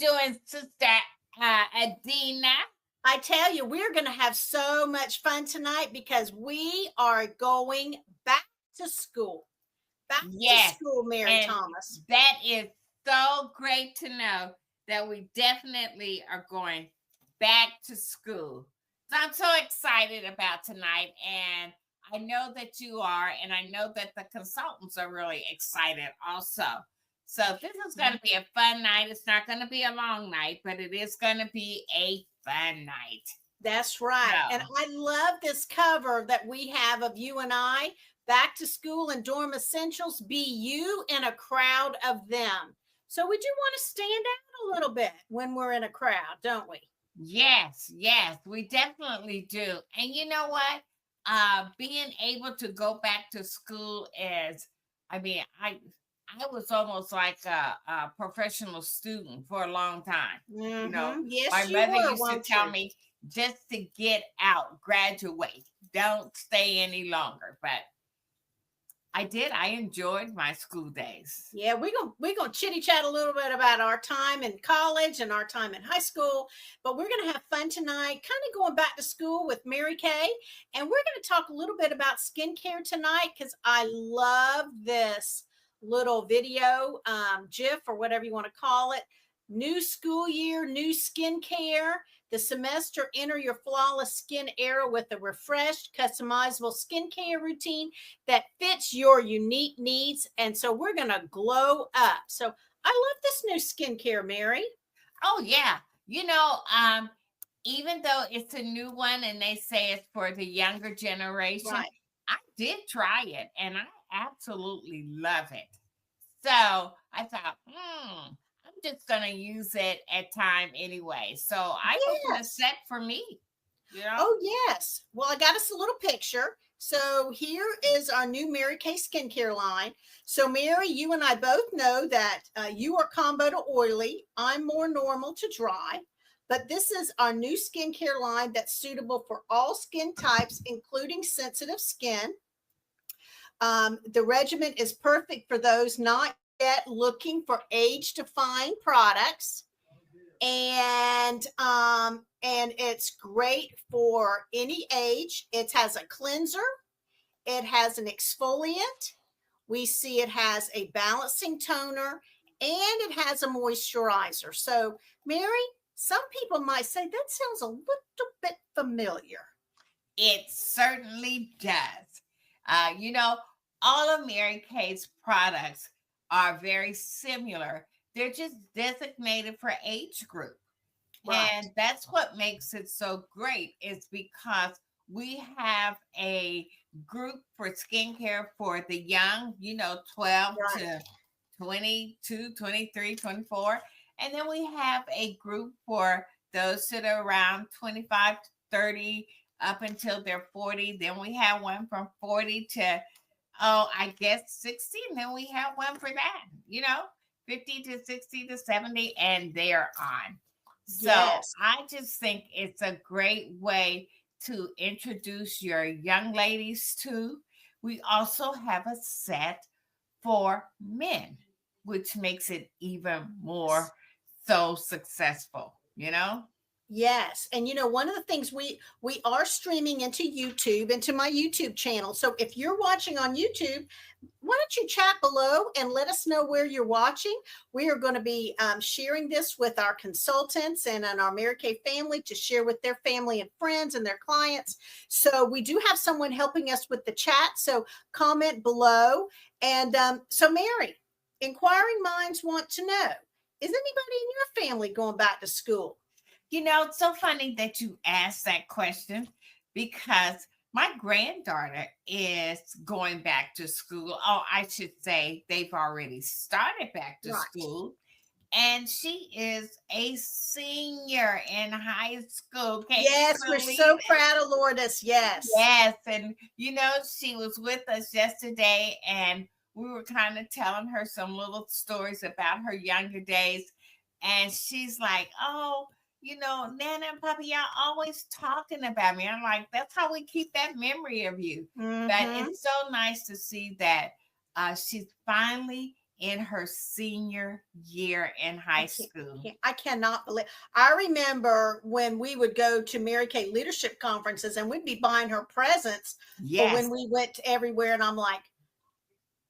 doing, Sister Adina? I tell you, we're going to have so much fun tonight because we are going back to school. Back to Yes, school, Mary and Thomas. that is so great to know that we definitely are going back to school. So I'm so excited about tonight, and I know that you are, and I know that the consultants are really excited also. So this is going to be a fun night. It's not going to be a long night, but it is going to be a fun night. That's right. So, And I love this cover that we have of you and I, back to school and dorm essentials, be you in a crowd of them. So we do want to stand out a little bit when we're in a crowd, don't we? yes, we definitely do. And you know what? Being able to go back to school is, I mean, I was almost like a professional student for a long time. You know, my Yes, you mother were, used to won't tell you? me just to get out, graduate, don't stay any longer. But I did. I enjoyed my school days. Yeah, we're gonna chitty chat a little bit about our time in college and our time in high school, but we're gonna have fun tonight, kind of going back to school with Mary Kay, and we're gonna talk a little bit about skincare tonight because I love this little video, GIF or whatever you want to call it. New school year, new skincare. The semester, enter your flawless skin era with a refreshed, customizable skincare routine that fits your unique needs. And so we're going to glow up. So I love this new skincare, Mary. Oh yeah. Even though it's a new one and they say it's for the younger generation, Right. I did try it and I absolutely love it. So I thought, I'm just gonna use it at time anyway. So I opened a Yes. set for me, you know. Oh, yes. Well, I got us a little picture. So here is our new Mary Kay skincare line. So, Mary, you and I both know that you are combo to oily. I'm more normal to dry. But this is our new skincare line that's suitable for all skin types, including sensitive skin. The regimen is perfect for those not yet looking for age-defying products, and it's great for any age. It has a cleanser, it has an exfoliant, we see it has a balancing toner, and it has a moisturizer. So, Mary, some people might say that sounds a little bit familiar. It certainly does. You know, all of Mary Kay's products are very similar. They're just designated for age group. Right. And that's what makes it so great is because we have a group for skincare for the young, 12 Right. to 22, 23, 24. And then we have a group for those that are around 25 to 30 up until they're 40. Then we have one from 40 to, I guess 60. And then we have one for that, 50 to 60 to 70, and they're on. So Yes. I just think it's a great way to introduce your young ladies to. We also have a set for men, which makes it even more so successful. Yes. And one of the things we are streaming into YouTube, into my YouTube channel. So if you're watching on YouTube, why don't you chat below and let us know where you're watching? We are going to be sharing this with our consultants and our Mary Kay family to share with their family and friends and their clients. So we do have someone helping us with the chat. So comment below. And so, Mary, inquiring minds want to know, is anybody in your family going back to school? It's so funny that you asked that question because my granddaughter is going back to school. Oh, I should say they've already started back to Right. school. And she is a senior in high school. Can Yes, you we're believe so it? proud of Lourdes. Yes. Yes. And, she was with us yesterday and we were kind of telling her some little stories about her younger days. And she's like, oh, Nana and Papa, y'all always talking about me. I'm like, that's how we keep that memory of you. But Mm-hmm. it's so nice to see that she's finally in her senior year in high school. I cannot believe. I remember when we would go to Mary Kay leadership conferences and we'd be buying her presents for Yes. when we went everywhere. And I'm like,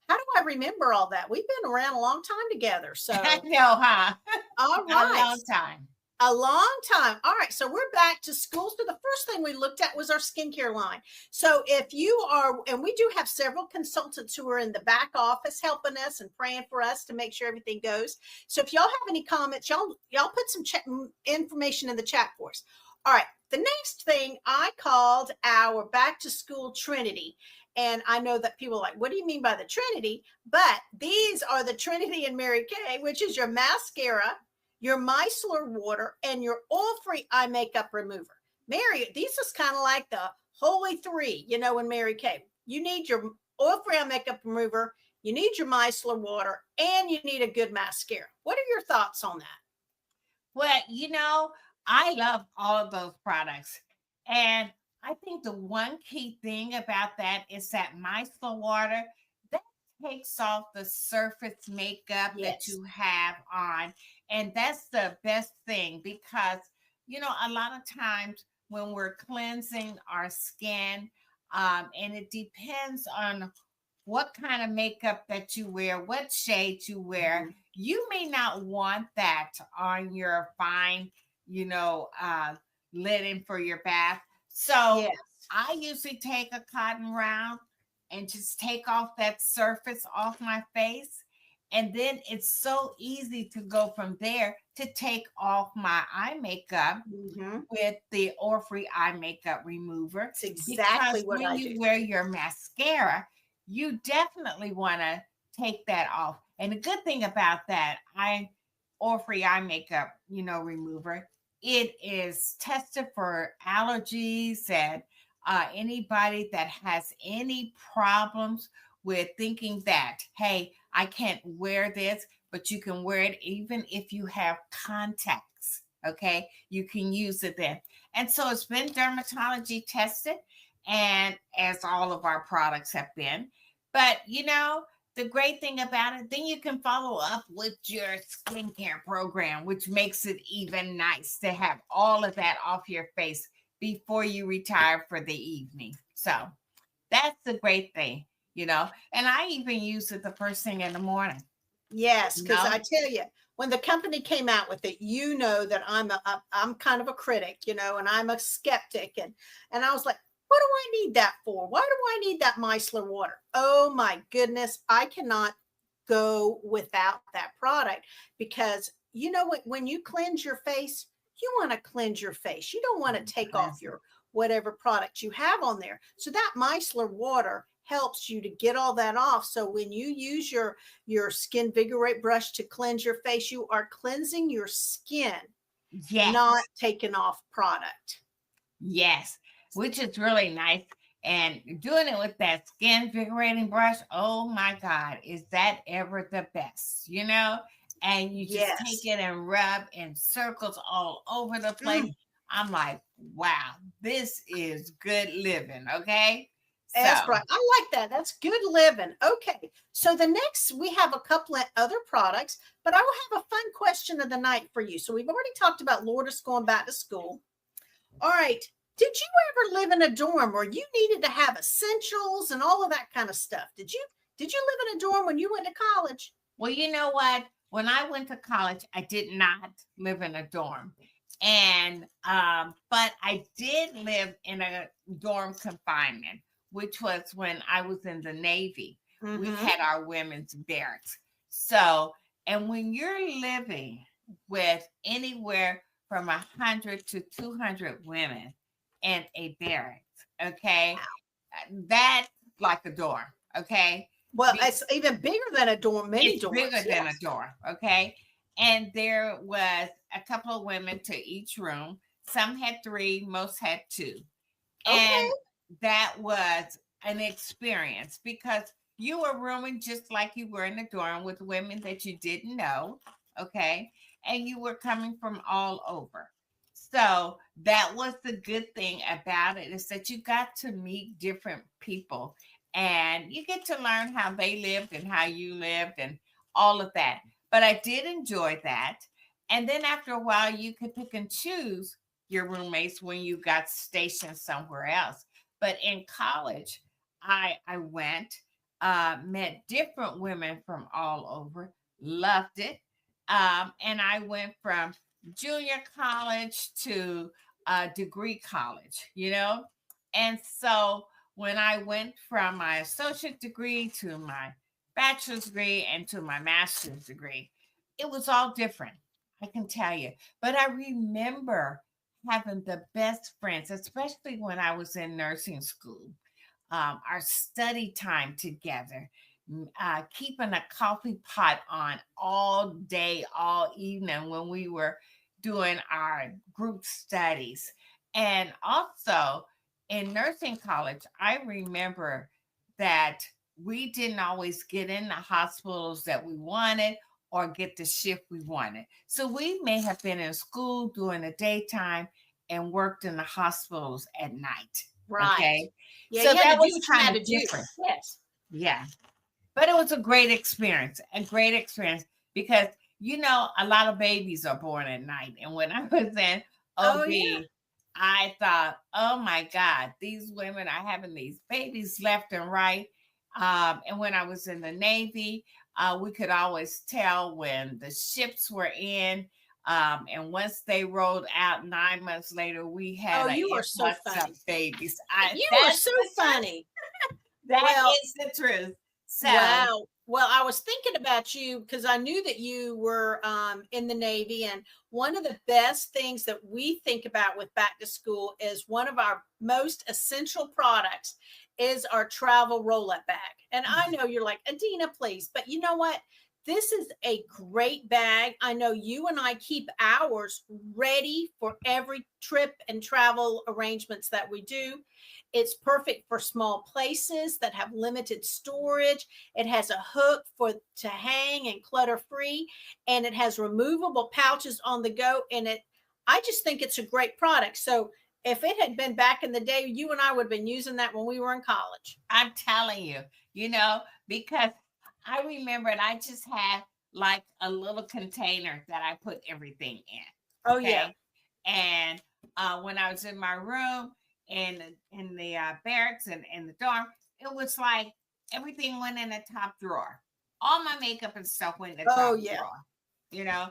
how do I remember all that? We've been around a long time together. So, I know, huh? all A right. long time. A long time. All right. So we're back to school. So the first thing we looked at was our skincare line. So if you are, and we do have several consultants who are in the back office helping us and praying for us to make sure everything goes. So if y'all have any comments, y'all put some information in the chat for us. All right. The next thing I called our back to school Trinity. And I know that people are like, what do you mean by the Trinity? But these are the Trinity and Mary Kay, which is your mascara, your micellar water, and your oil-free eye makeup remover. Mary, these is kind of like the holy three, you know, in Mary Kay. You need your oil-free eye makeup remover, you need your micellar water, and you need a good mascara. What are your thoughts on that? Well, you know, I love all of those products. And I think the one key thing about that is that micellar water, that takes off the surface makeup that you have on. And that's the best thing because, you know, a lot of times when we're cleansing our skin, and it depends on what kind of makeup that you wear, what shade you wear, you may not want that on your fine, you know, linen for your bath. So I usually take a cotton round and just take off that surface off my face. And then it's so easy to go from there to take off my eye makeup with the oil-free eye makeup remover. That's exactly because what when I you do. wear your mascara, you definitely want to take that off. And the good thing about that oil-free eye makeup, you know, remover, it is tested for allergies and anybody that has any problems with thinking that, hey, I can't wear this, but you can wear it even if you have contacts. Okay, you can use it then. And so it's been dermatology tested, and as all of our products have been. But you know, the great thing about it, then you can follow up with your skincare program, which makes it even nice to have all of that off your face before you retire for the evening. So that's the great thing, you know. And I even use it the first thing in the morning. Yes, because I tell you, when the company came out with it, you know that I'm kind of a critic, you know, and I'm a skeptic, and I was like, what do I need that for? Why do I need that micellar water? Oh my goodness, I cannot go without that product because you know what? When you cleanse your face, you want to cleanse your face. You don't want to take off your whatever product you have on there. So that micellar water helps you to get all that off. So when you use your Skin Vigorate brush to cleanse your face, you are cleansing your skin, not taking off product. Yes, which is really nice. And doing it with that skin vigorating brush, oh my God, is that ever the best, you know? And you just take it and rub in circles all over the place. I'm like, wow, this is good living, okay? That's right. I like that. That's good living. Okay. So the next, we have a couple of other products, but I will have a fun question of the night for you. So we've already talked about Lourdes going back to school. All right. Did you ever live in a dorm where you needed to have essentials and all of that kind of stuff? Did you live in a dorm when you went to college? Well, you know what? When I went to college, I did not live in a dorm. And but I did live in a dorm confinement, which was when I was in the Navy. We had our women's barracks. So, and when you're living with anywhere from 100 to 200 women in a barracks, okay, that's like a dorm, okay? Well, it's even bigger than a dorm, many dorms. Bigger than a dorm, okay? And there was a couple of women to each room. Some had 3, most had 2. And that was an experience because you were rooming just like you were in the dorm with women that you didn't know, okay? And you were coming from all over. So that was the good thing about it, is that you got to meet different people and you get to learn how they lived and how you lived and all of that. But I did enjoy that. And then after a while, you could pick and choose your roommates when you got stationed somewhere else. But in college, I went, met different women from all over, loved it. And I went from junior college to degree college, you know? And so when I went from my associate degree to my bachelor's degree and to my master's degree, it was all different. I can tell you. But I remember having the best friends, especially when I was in nursing school. Our study time together, keeping a coffee pot on all day, all evening when we were doing our group studies. And also in nursing college, I remember that we didn't always get in the hospitals that we wanted or get the shift we wanted. So we may have been in school during the daytime and worked in the hospitals at night. Right. Okay. Yeah, So you had that to do was what you had kind to of do. different. Yes. Yeah. But it was a great experience because, you know, a lot of babies are born at night. And when I was in Oh, OB, yeah. I thought, oh my God, these women are having these babies left and right. And when I was in the Navy, we could always tell when the ships were in. And once they rolled out 9 months later, we had Oh, an you are so influx funny. of babies. You are That's so the truth. funny. That Well, is the truth. So, wow. Well, I was thinking about you because I knew that you were in the Navy. And one of the best things that we think about with back to school is one of our most essential products is our travel roll-up bag. And I know you're like, Adina, please. But you know what? This is a great bag. I know you and I keep ours ready for every trip and travel arrangements that we do. It's perfect for small places that have limited storage. It has a hook for to hang and clutter free, and it has removable pouches on the go. And I just think it's a great product. So if it had been back in the day, you and I would have been using that when we were in college. I'm telling you, you know, because I remembered I just had like a little container that I put everything in. Oh yeah. Okay. And when I was in my room in the barracks and in the dorm, it was like everything went in the top drawer. All my makeup and stuff went in the Oh top yeah. drawer, you know.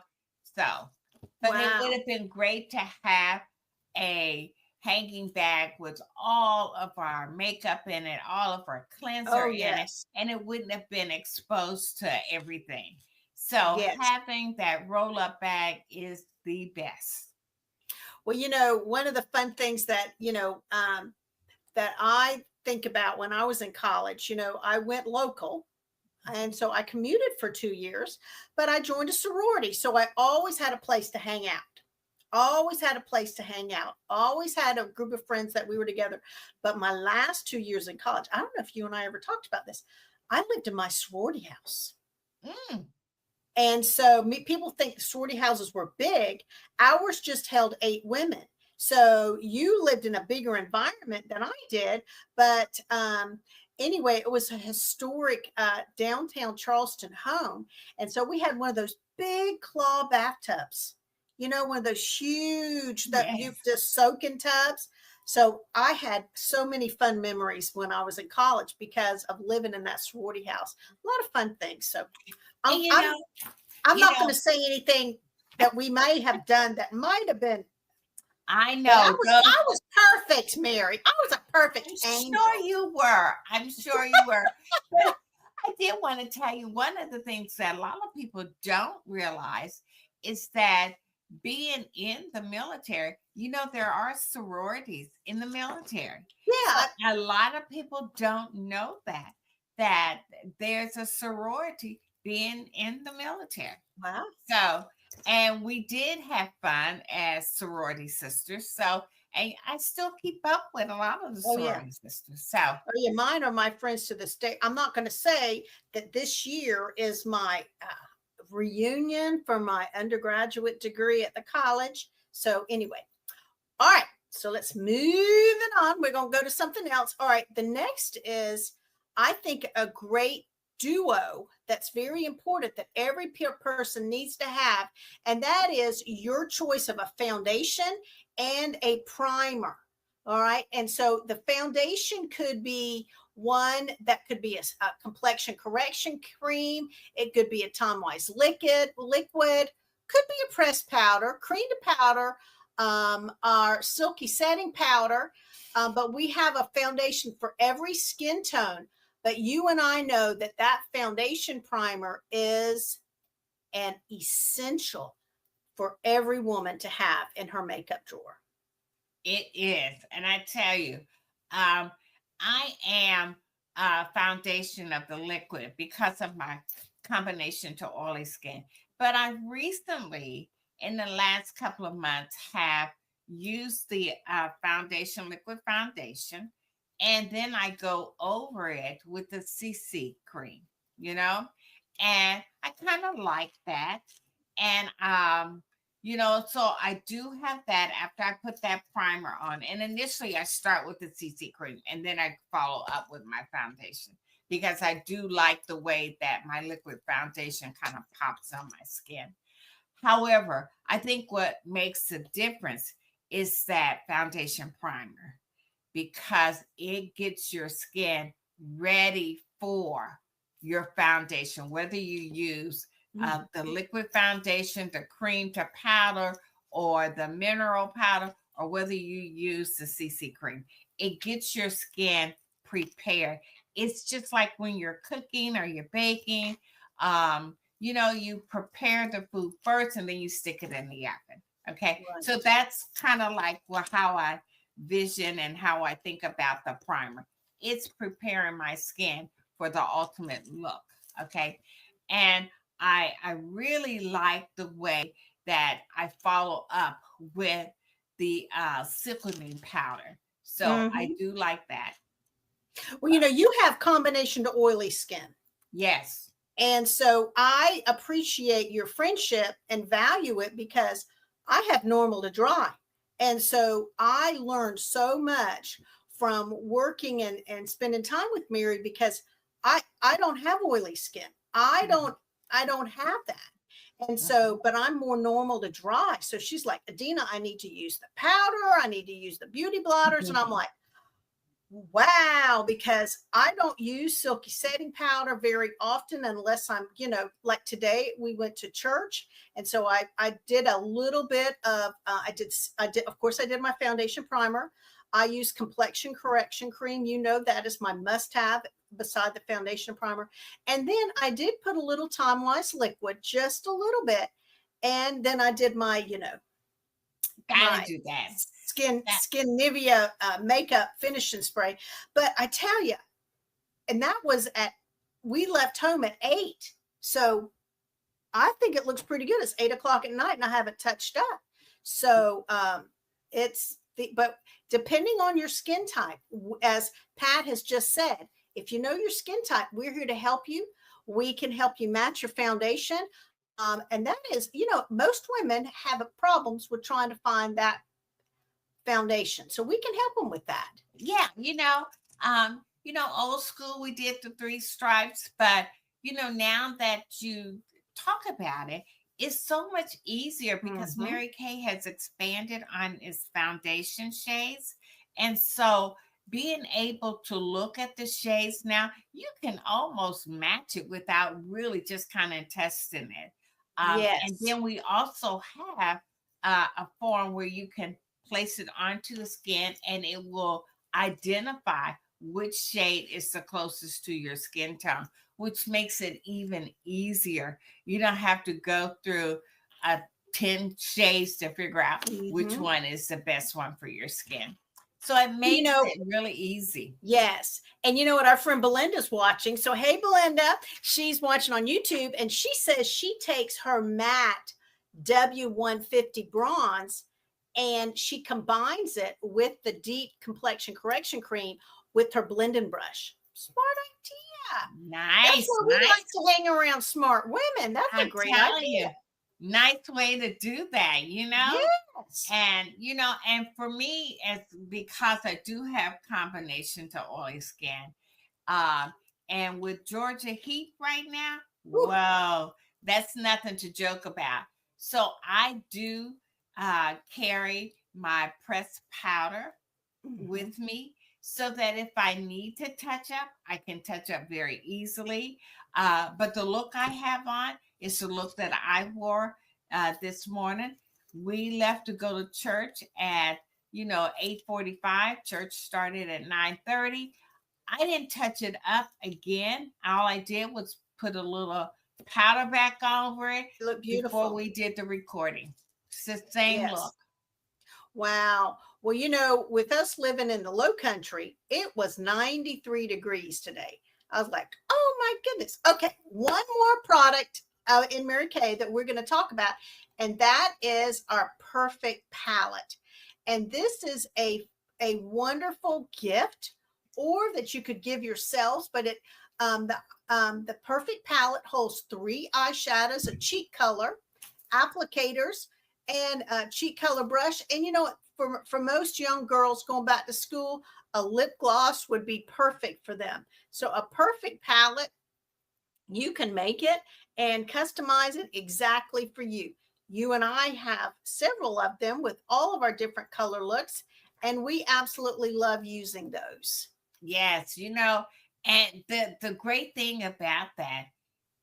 So, but it would Wow. have been great to have a hanging bag with all of our makeup in it, all of our cleanser Oh in it, yes. and it wouldn't have been exposed to everything. So Yes. having that roll up bag is the best. Well, one of the fun things that, that I think about when I was in college, I went local. And so I commuted for 2 years, but I joined a sorority. So I always had a place to hang out. Always had a place to hang out. Always had a group of friends that we were together. But my last 2 years in college, I don't know if you and I ever talked about this. I lived in my sorority house. Mm. And so people think the sorority houses were big. Ours just held 8 women. So you lived in a bigger environment than I did. But anyway, it was a historic downtown Charleston home. And so we had one of those big claw bathtubs, one of those huge that you Yes. just soak in tubs. So I had so many fun memories when I was in college because of living in that sorority house. A lot of fun things. So And I'm you not going know, to say anything that we may have done that might have been. I But I know was those. I was perfect, Mary. I was a perfect I'm angel. sure you were. I'm sure you were. But I did want to tell you one of the things that a lot of people don't realize is that being in the military, there are sororities in the military. So Yeah, a lot of people don't know that there's a sorority being in the military. wow. So, and we did have fun as sorority sisters. So, and I still keep up with a lot of the Oh yeah. sorority sisters. So, Oh yeah. Mine are my friends to this day. I'm not going to say that this year is my reunion for my undergraduate degree at the college. So anyway, all right. So let's move it on. We're going to go to something else. All right. The next is, I think, a great duo that's very important that every person needs to have, and that is your choice of a foundation and a primer. All right. And so the foundation could be one that could be a complexion correction cream. It could be a Time Wise liquid, could be a pressed powder, cream to powder, our silky setting powder. But we have a foundation for every skin tone. But you and I know that that foundation primer is an essential for every woman to have in her makeup drawer. It is. And I tell you, I am a foundation of the liquid because of my combination to oily skin. But I recently, in the last couple of months, have used the liquid foundation, and then I go over it with the CC cream, you know, and I kind of like that. And so I do have that after I put that primer on. And initially I start with the CC cream and then I follow up with my foundation because I do like the way that my liquid foundation kind of pops on my skin. However, I think what makes the difference is that foundation primer because it gets your skin ready for your foundation, whether you use the liquid foundation, the cream to powder, or the mineral powder, or whether you use the CC cream. It gets your skin prepared. It's just like when you're cooking or you're baking. You prepare the food first and then you stick it in the oven. Okay. Right. So that's kind of like how I vision and how I think about the primer. It's preparing my skin for the ultimate look. Okay. And I really like the way that I follow up with the cyclamine powder. So I do like that. Well, you have combination to oily skin. Yes. And so I appreciate your friendship and value it because I have normal to dry. And so I learned so much from working and spending time with Mary because I don't have oily skin. I don't have that. And so, but I'm more normal to dry. So she's like, Adina, I need to use the powder. I need to use the beauty blotters. And I'm like, wow, because I don't use silky setting powder very often unless I'm, like today we went to church. And so I did a little bit of, of course I did my foundation primer. I use complexion correction cream. That is my must have beside the foundation primer. And then I did put a little Time Wise liquid, just a little bit. And then I did my, gotta do that. Skin Nivea makeup finishing spray. But I tell you, and that was we left home at 8. So I think it looks pretty good. It's 8:00 at night and I haven't touched up. So but depending on your skin type, as Pat has just said, if you know your skin type, we're here to help you. We can help you match your foundation. And that is, most women have problems with trying to find that foundation. So we can help them with that. Yeah. Old school, we did the 3 stripes, but, now that you talk about it, it's so much easier because Mary Kay has expanded on its foundation shades. And so being able to look at the shades now, you can almost match it without really just kind of testing it. Yes. And then we also have a form where you can place it onto the skin and it will identify which shade is the closest to your skin tone, which makes it even easier. You don't have to go through 10 shades to figure out which one is the best one for your skin. So it makes it really easy. Yes. And you know what? Our friend Belinda's watching. So, hey, Belinda, she's watching on YouTube and she says she takes her matte W150 bronze and she combines it with the deep complexion correction cream with her blending brush. Smart idea. Nice. That's why we like to hang around smart women. That's a great idea. Nice way to do that, Yes. And, and for me, because I do have combination to oily skin, and with Georgia heat right now, Woo. Well, that's nothing to joke about. So I do carry my pressed powder Mhm. with me so that if I need to touch up, I can touch up very easily. But the look I have on is the look that I wore this morning. We left to go to church at 8:45. Church started at 9:30. I didn't touch it up again. All I did was put a little powder back over it You look before beautiful. we did the recording. It's the same look. Yes. Wow. Well, with us living in the low country, it was 93 degrees today. I was like, oh my goodness. Okay, one more product in Mary Kay that we're going to talk about, and that is our perfect palette. And this is a wonderful gift or that you could give yourselves, but the perfect palette holds 3 eyeshadows, a cheek color, applicators, and a cheek color brush. And for most young girls going back to school, a lip gloss would be perfect for them. So a perfect palette, you can make it and customize it exactly for you. You and I have several of them with all of our different color looks, and we absolutely love using those. Yes, and the great thing about that,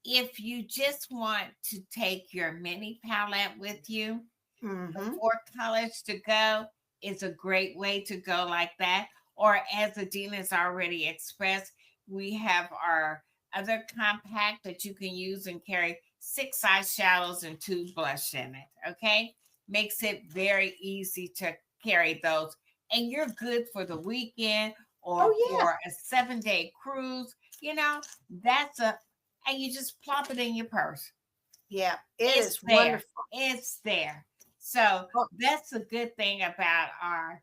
if you just want to take your mini palette with you, the Mm-hmm. 4 colors to go is a great way to go like that. Or as Adina has already expressed, we have our other compact that you can use and carry 6 eyeshadows and 2 blush in it. Okay. Makes it very easy to carry those. And you're good for the weekend Oh or yeah, for a 7-day cruise. You know, that's a, and you just plop it in your purse. yeah, it It's is there. wonderful. It's there. So Oh, that's a good thing about our,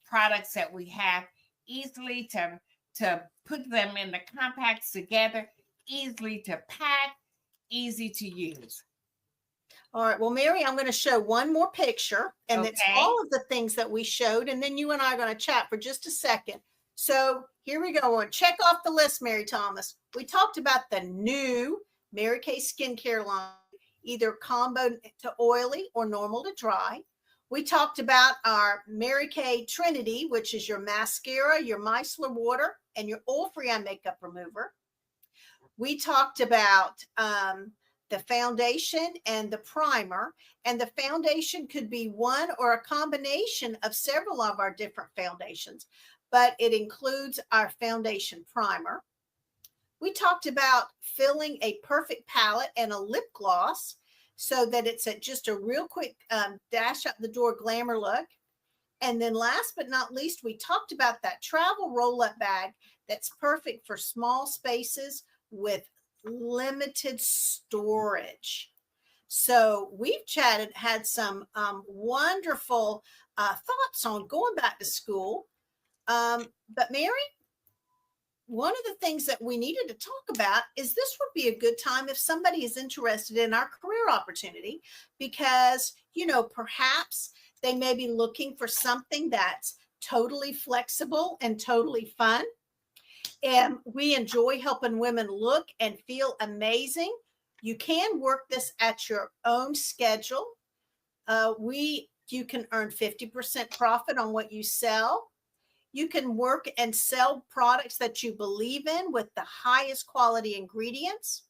products that we have easily to put them in the compacts together, easily to pack, easy to use. all right. Well, Mary, I'm going to show one more picture, and it's Okay. all of the things that we showed. And then you and I are going to chat for just a second. So here we go. We'll check off the list, Mary Thomas. We talked about the new Mary Kay skincare line, either combo to oily or normal to dry. We talked about our Mary Kay Trinity, which is your mascara, your micellar water, and your oil-free eye makeup remover. We talked about the foundation and the primer. And the foundation could be one or a combination of several of our different foundations, but it includes our foundation primer. We talked about filling a perfect palette and a lip gloss so that it's just a real quick dash out the door glamour look. And then last but not least, we talked about that travel roll-up bag that's perfect for small spaces with limited storage. So we've had some wonderful thoughts on going back to school. But Mary, one of the things that we needed to talk about is this would be a good time if somebody is interested in our career opportunity because, perhaps they may be looking for something that's totally flexible and totally fun. And we enjoy helping women look and feel amazing. You can work this at your own schedule. You can earn 50% profit on what you sell. You can work and sell products that you believe in with the highest quality ingredients.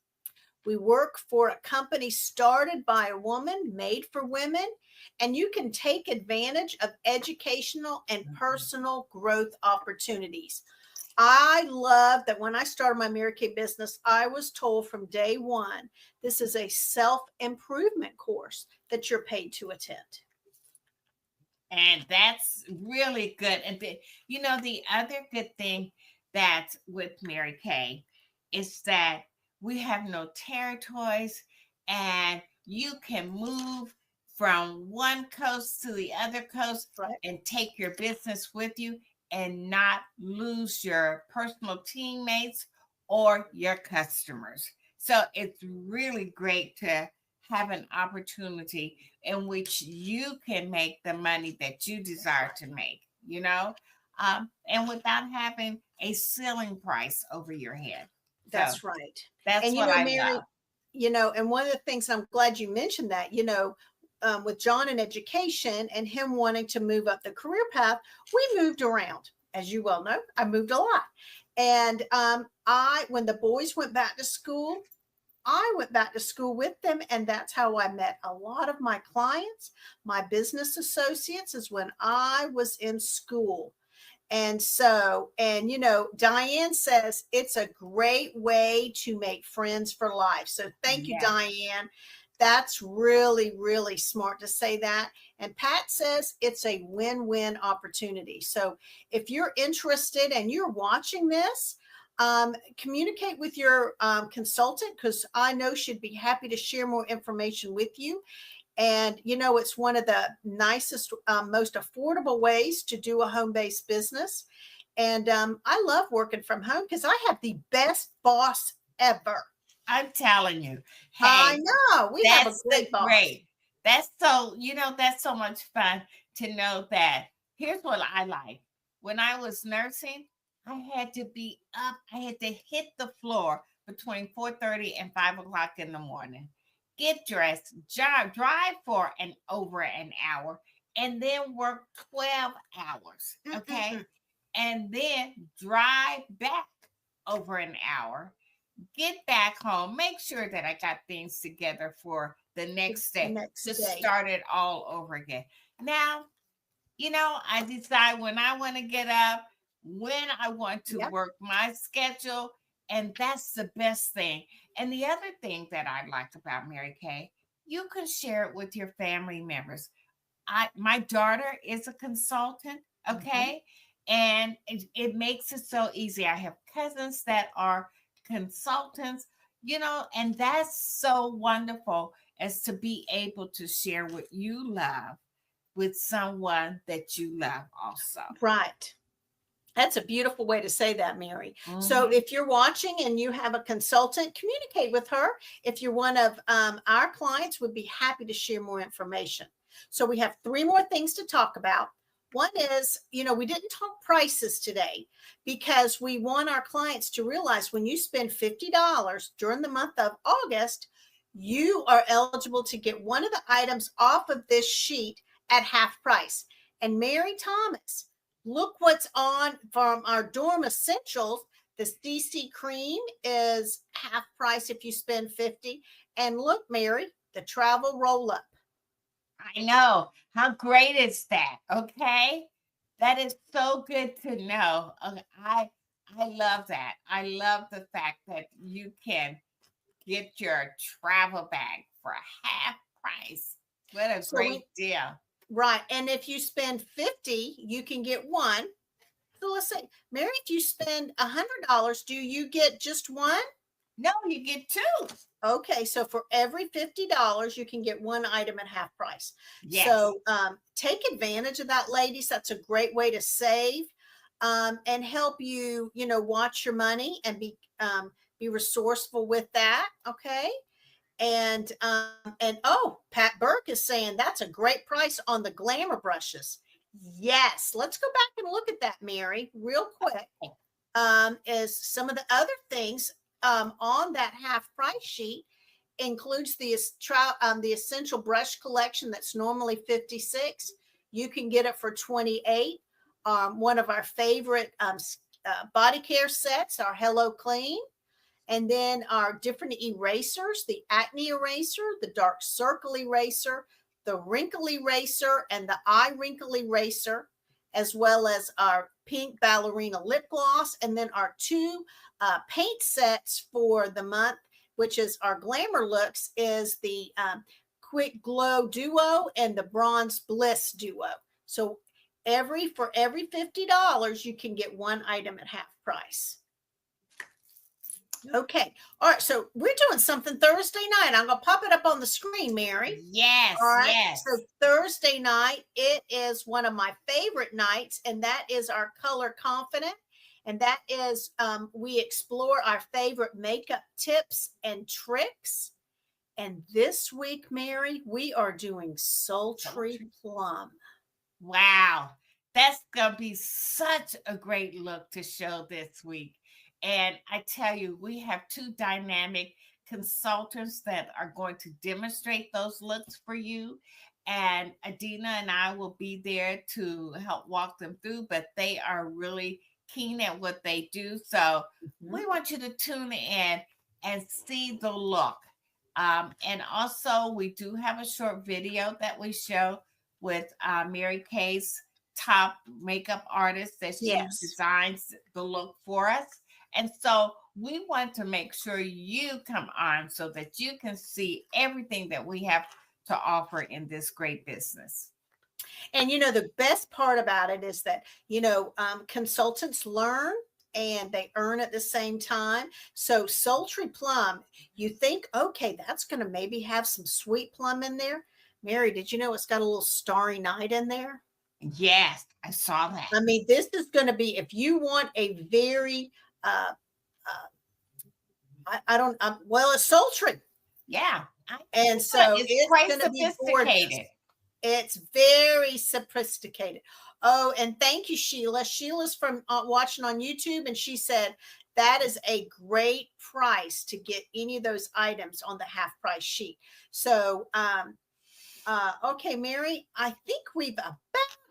We work for a company started by a woman, made for women, and you can take advantage of educational and personal growth opportunities. I love that when I started my Mary Kay business, I was told from day one, this is a self-improvement course that you're paid to attend. And that's really good. And the other good thing that's with Mary Kay is that we have no territories and you can move from one coast to the other coast Right. and take your business with you and not lose your personal teammates or your customers. So it's really great to have an opportunity in which you can make the money that you desire to make, and without having a ceiling price over your head. So That's right. that's And what I Mary, love. and one of the things I'm glad you mentioned that, with John in education and him wanting to move up the career path, we moved around. As you well know, I moved a lot. And when the boys went back to school, I went back to school with them, and that's how I met a lot of my clients, my business associates, is when I was in school. And so, Diane says it's a great way to make friends for life. So thank you, Yeah. Diane. That's really, really smart to say that. And Pat says it's a win-win opportunity. So if you're interested and you're watching this, communicate with your consultant, because I know she'd be happy to share more information with you. And, it's one of the nicest, most affordable ways to do a home-based business. And I love working from home because I have the best boss ever. I'm telling you. I Hey, know. We have a that's the great boss. great. That's that's so much fun to know that. Here's what I like. When I was nursing, I had to be up. I had to hit the floor between 4:30 and 5 o'clock in the morning. Get dressed, drive for over an hour, and then work 12 hours. Okay. Mm-mm-mm. And then drive back over an hour, get back home, make sure that I got things together for the next The day next to day. start it all over again. Now, I decide when I want to get up, when I want to Yep. work my schedule, and that's the best thing. And the other thing that I like about Mary Kay, you can share it with your family members. My daughter is a consultant, okay? And it makes it so easy. I have cousins that are consultants, and that's so wonderful as to be able to share what you love with someone that you love also. Right. That's a beautiful way to say that, Mary. So Mhm. if you're watching and you have a consultant, communicate with her. If you're one of our clients, would be happy to share more information. So we have 3 more things to talk about. One is, we didn't talk prices today because we want our clients to realize when you spend $50 during the month of August, you are eligible to get one of the items off of this sheet at half price. And Mary Thomas, look what's on from our Dorm Essentials. This DC cream is half price if you spend 50. And look, Mary, the travel roll up. I know. How great is that? Okay. That is so good to know. I love that. I love the fact that you can get your travel bag for half price. What a great deal. Right. And if you spend 50, you can get one. So let's say, Mary, if you spend $100, do you get just one? No, you get two. Okay, so for every $50, you can get one item at half price. Yes. So take advantage of that, ladies. That's a great way to save and help you, watch your money and be resourceful with that. Okay. And Pat Burke is saying that's a great price on the glamour brushes. Yes, let's go back and look at that, Mary, real quick. Is some of the other things on that half price sheet includes the essential brush collection that's normally 56. You can get it for 28. One of our favorite body care sets, our Hello Clean. And then our different erasers, the acne eraser, the dark circle eraser, the wrinkle eraser, and the eye wrinkle eraser, as well as our pink ballerina lip gloss. And then our 2 paint sets for the month, which is our glamour looks, is the Quick Glow Duo and the Bronze Bliss Duo. So for every $50, you can get one item at half price. Okay. All right. So we're doing something Thursday night. I'm going to pop it up on the screen, Mary. Yes. All right. Yes. So Thursday night, it is one of my favorite nights, and that is our Color Confident. And that is, we explore our favorite makeup tips and tricks. And this week, Mary, we are doing Sultry Plum. Wow. That's going to be such a great look to show this week. And I tell you, we have two dynamic consultants that are going to demonstrate those looks for you. And Adina and I will be there to help walk them through, but they are really keen at what they do. So Mhm. we want you to tune in and see the look. And also, we do have a short video that we show with Mary Kay's top makeup artist that she Yes. designs the look for us. And so we want to make sure you come on so that you can see everything that we have to offer in this great business. And the best part about it is that, consultants learn and they earn at the same time. So sultry plum, you think, okay, that's going to maybe have some sweet plum in there. Mary, did you know it's got a little starry night in there? Yes, I saw that. I mean, this is going to be, if you want a very, uh, I don't, well, it's sultry. Yeah. And so It's it's quite going to be gorgeous. sophisticated. It's very sophisticated. Oh, and thank you, Sheila. Sheila's from watching on YouTube, and she said that is a great price to get any of those items on the half price sheet. So, okay, Mary, I think we've about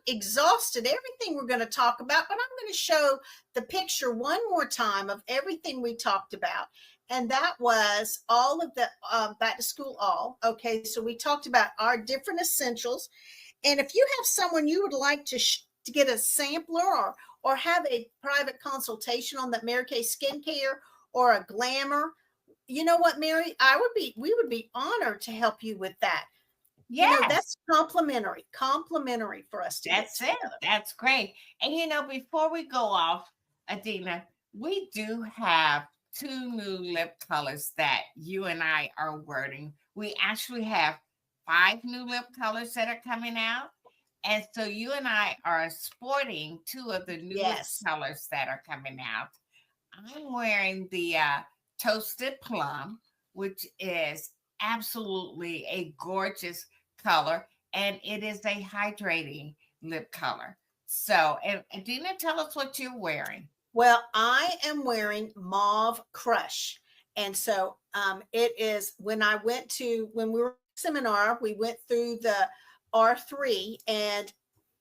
exhausted everything we're going to talk about, but I'm going to show the picture one more time of everything we talked about. And that was all of the back to school all. Okay, so we talked about our different essentials. And if you have someone you would like to get a sampler or have a private consultation on that Mary Kay skincare or a glamour, you know what, Mary, we would be honored to help you with that. Yes. That's complimentary for us to That's it. That's great. And before we go off, Adina, we do have two new lip colors that you and I are wearing. We actually have 5 new lip colors that are coming out. And so you and I are sporting 2 of the newest colors that are coming out. I'm wearing the Toasted Plum, which is absolutely a gorgeous color, and it is a hydrating lip color. So, and Adina, tell us what you're wearing. Well, I am wearing Mauve Crush. And so it is when we were seminar, we went through the R3, and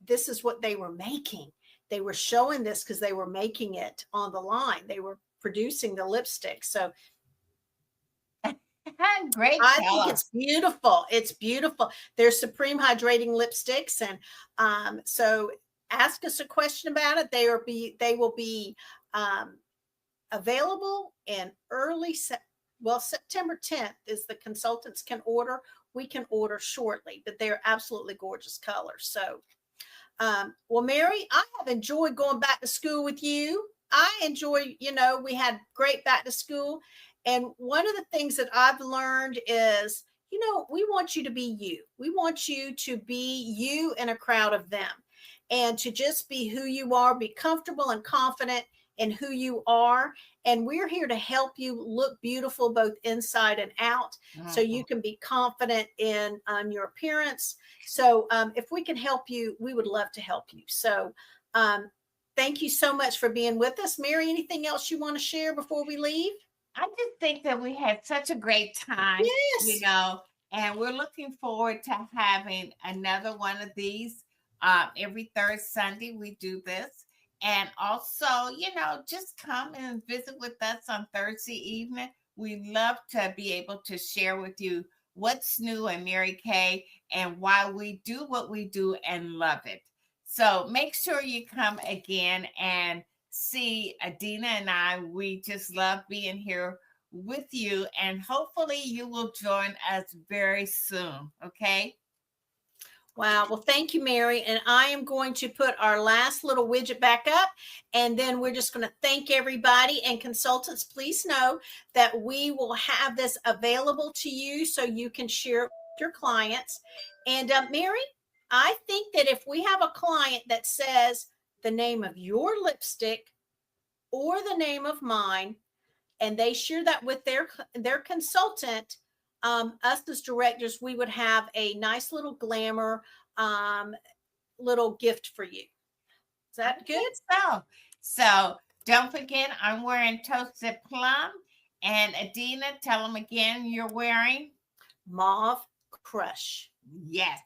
this is what they were making. They were showing this because they were making it on the line. They were producing the lipstick. So great I color. think it's beautiful. It's beautiful. They're Supreme Hydrating Lipsticks. And so ask us a question about it. They will be available in September 10th is the consultants can order. We can order shortly, but they're absolutely gorgeous colors. So, well, Mary, I have enjoyed going back to school with you. I enjoy, we had great back to school. And one of the things that I've learned is, we want you to be you. We want you to be you in a crowd of them, and to just be who you are, be comfortable and confident in who you are. And we're here to help you look beautiful both inside and out, so you can be confident in your appearance. So if we can help you, we would love to help you. So thank you so much for being with us. Mary, anything else you want to share before we leave? I just think that we had such a great time, and we're looking forward to having another one of these. Every third Sunday, we do this. And also, just come and visit with us on Thursday evening. We love to be able to share with you what's new in Mary Kay and why we do what we do and love it. So make sure you come again and see Adina and I. We just love being here with you, and hopefully you will join us very soon. Okay. Wow. Well, thank you, Mary. And I am going to put our last little widget back up, and then we're just going to thank everybody. And consultants, please know that we will have this available to you so you can share it with your clients. And Mary, I think that if we have a client that says the name of your lipstick or the name of mine, and they share that with their consultant, us as directors, we would have a nice little glamour little gift for you. Is that good? So Don't forget, I'm wearing Toasted Plum. And Adina, tell them again you're wearing. Mauve Crush. Yes.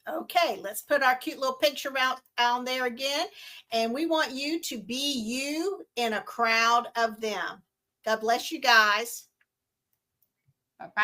Okay, let's put our cute little picture out on there again. And we want you to be you in a crowd of them. God bless you guys. Bye-bye.